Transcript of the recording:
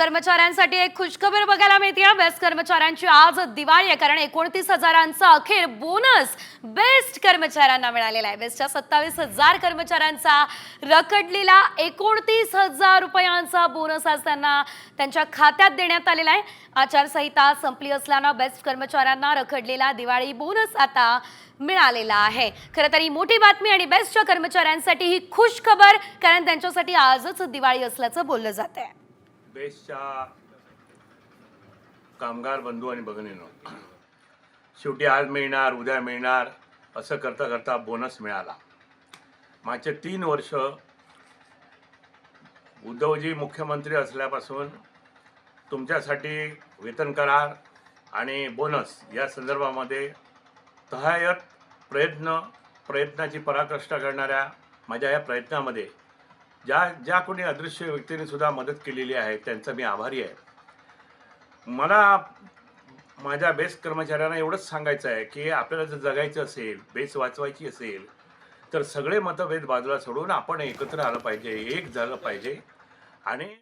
कर्मचाऱ्यांसाठी एक खुशखबर बघायला मिळते। बेस्ट कर्मचाऱ्यांची आज दिवाळी आहे, कारण 29,000चा अखेर बोनस बेस्ट कर्मचाऱ्यांना मिळालेला आहे। बेस्टच्या 27,000 कर्मचाऱ्यांचा रखडलेला 29,000 रुपयांचा बोनस आज त्यांना त्यांच्या खात्यात देण्यात आलेला आहे। आचारसंहिता संपली असल्याने बेस्ट कर्मचाऱ्यांना रखडलेला दिवाळी बोनस आता मिळालेला आहे। खरं तर ही मोठी बातमी आणि बेस्टच्या कर्मचाऱ्यांसाठी ही खुश खबर, कारण त्यांच्यासाठी आजच दिवाळी असल्याचं बोललं जात आहे। बेस्टच्या कामगार बंधू आणि भगिनींनो, शेवटी आज मिळणार उद्या मिळणार असं करता करता बोनस मिळाला। मागचे 3 वर्ष उद्धवजी मुख्यमंत्री असल्यापासून तुमच्यासाठी वेतन करार आणि बोनस या संदर्भामध्ये तहायत प्रयत्नाची पराकाष्ठा करणाऱ्या माझ्या या प्रयत्नामध्ये ज्या कोणी अदृश्य व्यक्तीने सुद्धा मदत केलेली आहे त्यांचा मी आभारी आहे। मला माझ्या बेस्ट कर्मचाऱ्यांना एवढंच सांगायचं आहे की आपल्याला जर जगायचं असेल, बेस वाचवायची असेल, तर सगळे मतभेद बाजूला सोडून आपण एकत्र आलं पाहिजे, एक झालं पाहिजे आणि